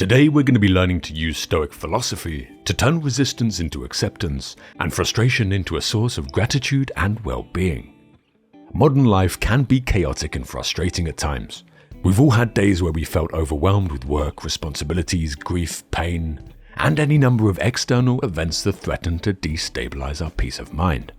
Today we're going to be learning to use Stoic philosophy to turn resistance into acceptance and frustration into a source of gratitude and well-being. Modern life can be chaotic and frustrating at times. We've all had days where we felt overwhelmed with work, responsibilities, grief, pain, and any number of external events that threaten to destabilize our peace of mind.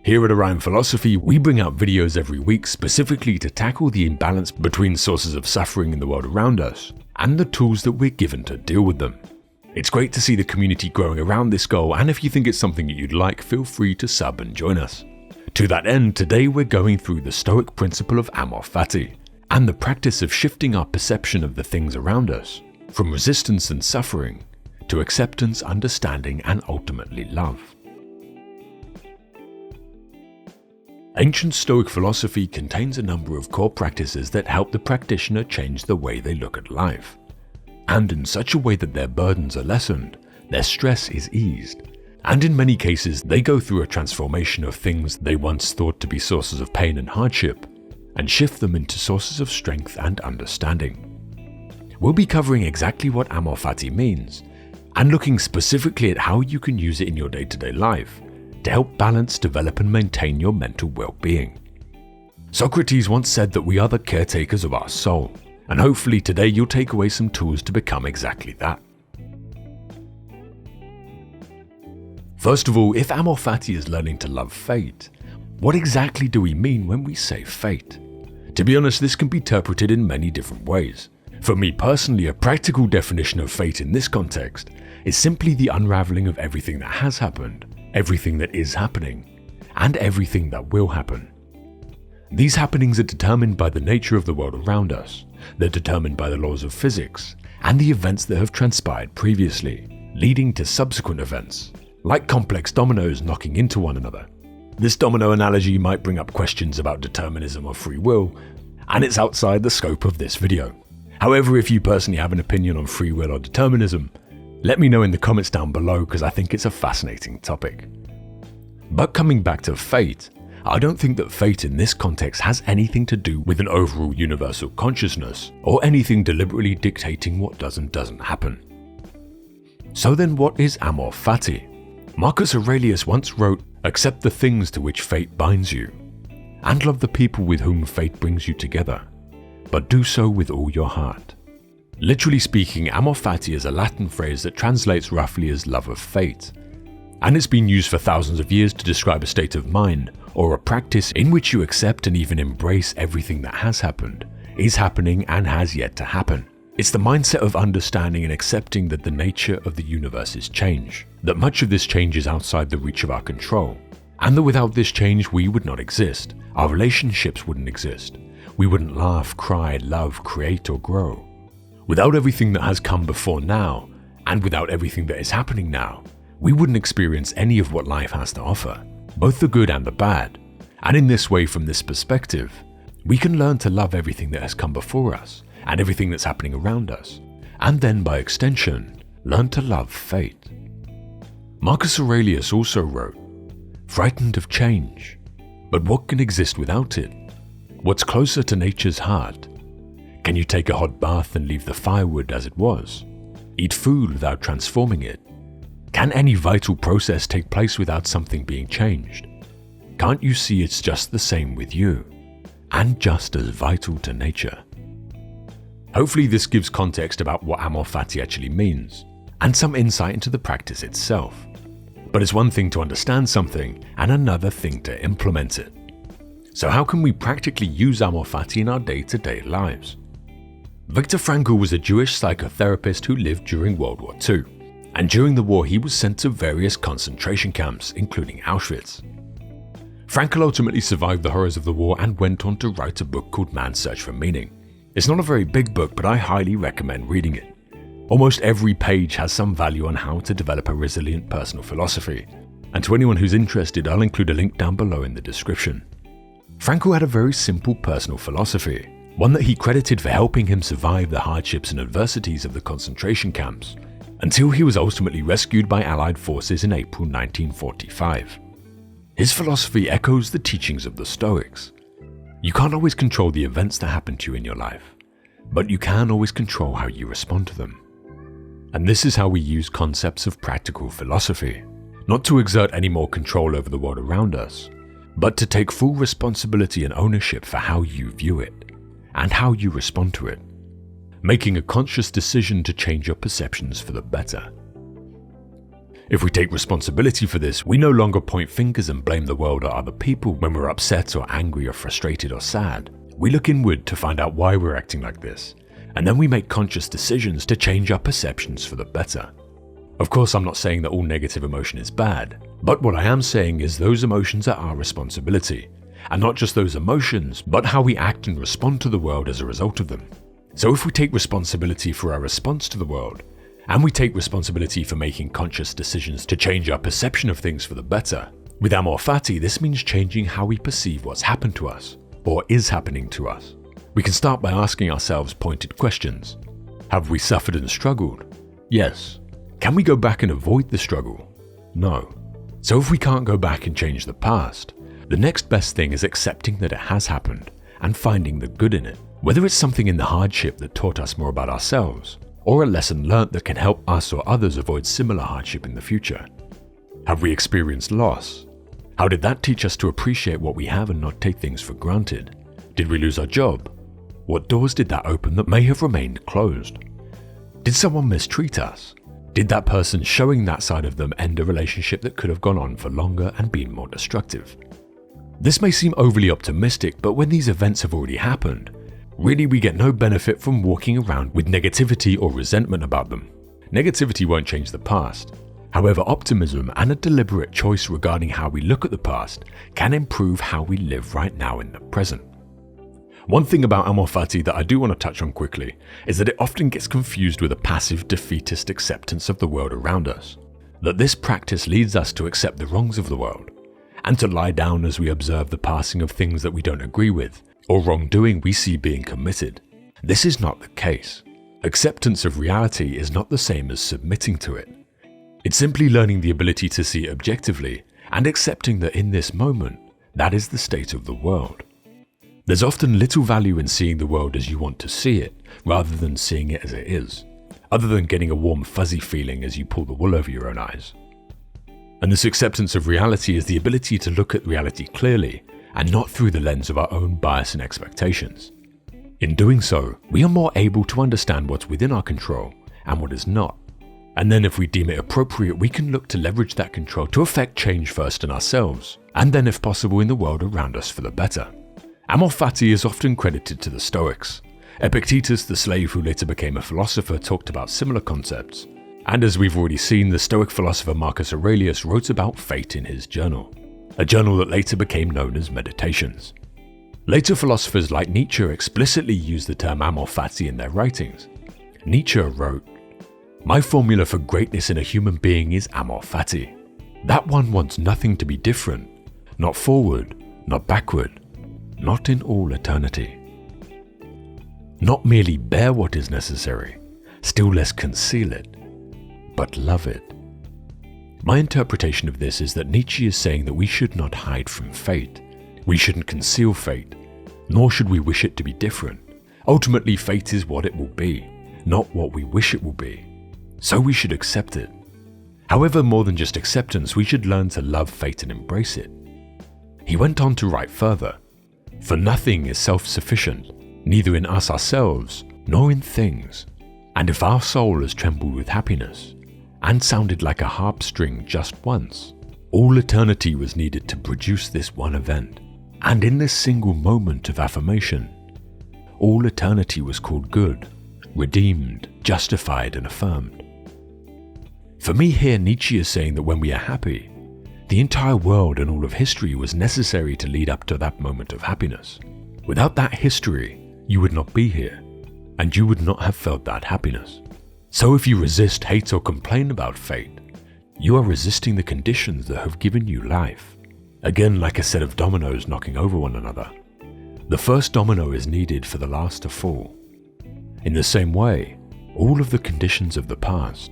Here at Orion Philosophy, we bring out videos every week specifically to tackle the imbalance between sources of suffering in the world around us and the tools that we're given to deal with them. It's great to see the community growing around this goal, and if you think it's something that you'd like, feel free to sub and join us. To that end, today we're going through the Stoic principle of Amor Fati and the practice of shifting our perception of the things around us from resistance and suffering to acceptance, understanding, and ultimately love. Ancient Stoic philosophy contains a number of core practices that help the practitioner change the way they look at life, and in such a way that their burdens are lessened, their stress is eased, and in many cases they go through a transformation of things they once thought to be sources of pain and hardship, and shift them into sources of strength and understanding. We'll be covering exactly what Amor Fati means, and looking specifically at how you can use it in your day-to-day life to help balance, develop, and maintain your mental well-being. Socrates once said that we are the caretakers of our soul, and hopefully today you'll take away some tools to become exactly that. First of all, if Amor Fati is learning to love fate, what exactly do we mean when we say fate? To be honest, this can be interpreted in many different ways. For me personally, a practical definition of fate in this context is simply the unraveling of everything that has happened, everything that is happening, and everything that will happen. These happenings are determined by the nature of the world around us, they're determined by the laws of physics, and the events that have transpired previously, leading to subsequent events, like complex dominoes knocking into one another. This domino analogy might bring up questions about determinism or free will, and it's outside the scope of this video. However, if you personally have an opinion on free will or determinism, let me know in the comments down below because I think it's a fascinating topic. But coming back to fate, I don't think that fate in this context has anything to do with an overall universal consciousness or anything deliberately dictating what does and doesn't happen. So then what is Amor Fati? Marcus Aurelius once wrote, "Accept the things to which fate binds you, and love the people with whom fate brings you together, but do so with all your heart." Literally speaking, Amor Fati is a Latin phrase that translates roughly as love of fate, and it's been used for thousands of years to describe a state of mind or a practice in which you accept and even embrace everything that has happened, is happening, and has yet to happen. It's the mindset of understanding and accepting that the nature of the universe is change, that much of this change is outside the reach of our control, and that without this change we would not exist, our relationships wouldn't exist, we wouldn't laugh, cry, love, create, or grow. Without everything that has come before now, and without everything that is happening now, we wouldn't experience any of what life has to offer, both the good and the bad. And in this way, from this perspective, we can learn to love everything that has come before us, and everything that's happening around us, and then by extension, learn to love fate. Marcus Aurelius also wrote, "Frightened of change, but what can exist without it? What's closer to nature's heart? Can you take a hot bath and leave the firewood as it was? Eat food without transforming it? Can any vital process take place without something being changed? Can't you see it's just the same with you, and just as vital to nature?" Hopefully this gives context about what Amor Fati actually means, and some insight into the practice itself. But it's one thing to understand something, and another thing to implement it. So how can we practically use Amor Fati in our day-to-day lives? Viktor Frankl was a Jewish psychotherapist who lived during World War II, and during the war he was sent to various concentration camps, including Auschwitz. Frankl ultimately survived the horrors of the war and went on to write a book called Man's Search for Meaning. It's not a very big book, but I highly recommend reading it. Almost every page has some value on how to develop a resilient personal philosophy, and to anyone who's interested, I'll include a link down below in the description. Frankl had a very simple personal philosophy, one that he credited for helping him survive the hardships and adversities of the concentration camps, until he was ultimately rescued by Allied forces in April 1945. His philosophy echoes the teachings of the Stoics. You can't always control the events that happen to you in your life, but you can always control how you respond to them. And this is how we use concepts of practical philosophy, not to exert any more control over the world around us, but to take full responsibility and ownership for how you view it and how you respond to it, making a conscious decision to change your perceptions for the better. If we take responsibility for this, we no longer point fingers and blame the world or other people when we're upset or angry or frustrated or sad. We look inward to find out why we're acting like this, and then we make conscious decisions to change our perceptions for the better. Of course, I'm not saying that all negative emotion is bad, but what I am saying is those emotions are our responsibility, and not just those emotions, but how we act and respond to the world as a result of them. So if we take responsibility for our response to the world, and we take responsibility for making conscious decisions to change our perception of things for the better, with Amor Fati, this means changing how we perceive what's happened to us, or is happening to us. We can start by asking ourselves pointed questions. Have we suffered and struggled? Yes. Can we go back and avoid the struggle? No. So if we can't go back and change the past, the next best thing is accepting that it has happened and finding the good in it, whether it's something in the hardship that taught us more about ourselves, or a lesson learnt that can help us or others avoid similar hardship in the future. Have we experienced loss? How did that teach us to appreciate what we have and not take things for granted? Did we lose our job? What doors did that open that may have remained closed? Did someone mistreat us? Did that person showing that side of them end a relationship that could have gone on for longer and been more destructive? This may seem overly optimistic, but when these events have already happened, really we get no benefit from walking around with negativity or resentment about them. Negativity won't change the past. However, optimism and a deliberate choice regarding how we look at the past can improve how we live right now in the present. One thing about Amor Fati that I do want to touch on quickly is that it often gets confused with a passive defeatist acceptance of the world around us. That this practice leads us to accept the wrongs of the world and to lie down as we observe the passing of things that we don't agree with or wrongdoing we see being committed. This is not the case. Acceptance of reality is not the same as submitting to it. It's simply learning the ability to see objectively and accepting that in this moment, that is the state of the world. There's often little value in seeing the world as you want to see it, rather than seeing it as it is, other than getting a warm fuzzy feeling as you pull the wool over your own eyes. And this acceptance of reality is the ability to look at reality clearly and not through the lens of our own bias and expectations. In doing so, we are more able to understand what's within our control and what is not. And then if we deem it appropriate, we can look to leverage that control to effect change first in ourselves, and then if possible in the world around us for the better. Amor Fati is often credited to the Stoics. Epictetus, the slave who later became a philosopher, talked about similar concepts. And as we've already seen, the Stoic philosopher Marcus Aurelius wrote about fate in his journal, a journal that later became known as Meditations. Later philosophers like Nietzsche explicitly used the term Amor Fati in their writings. Nietzsche wrote, "My formula for greatness in a human being is Amor Fati. That one wants nothing to be different, not forward, not backward, not in all eternity. Not merely bear what is necessary, still less conceal it, but love it." My interpretation of this is that Nietzsche is saying that we should not hide from fate. We shouldn't conceal fate, nor should we wish it to be different. Ultimately, fate is what it will be, not what we wish it will be. So we should accept it. However, more than just acceptance, we should learn to love fate and embrace it. He went on to write further, "For nothing is self-sufficient, neither in us ourselves, nor in things. And if our soul has trembled with happiness, and sounded like a harp string just once, all eternity was needed to produce this one event. And in this single moment of affirmation, all eternity was called good, redeemed, justified, and affirmed." For me here, Nietzsche is saying that when we are happy, the entire world and all of history was necessary to lead up to that moment of happiness. Without that history, you would not be here, and you would not have felt that happiness. So if you resist, hate, or complain about fate, you are resisting the conditions that have given you life. Again, like a set of dominoes knocking over one another. The first domino is needed for the last to fall. In the same way, all of the conditions of the past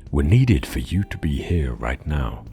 were needed for you to be here right now.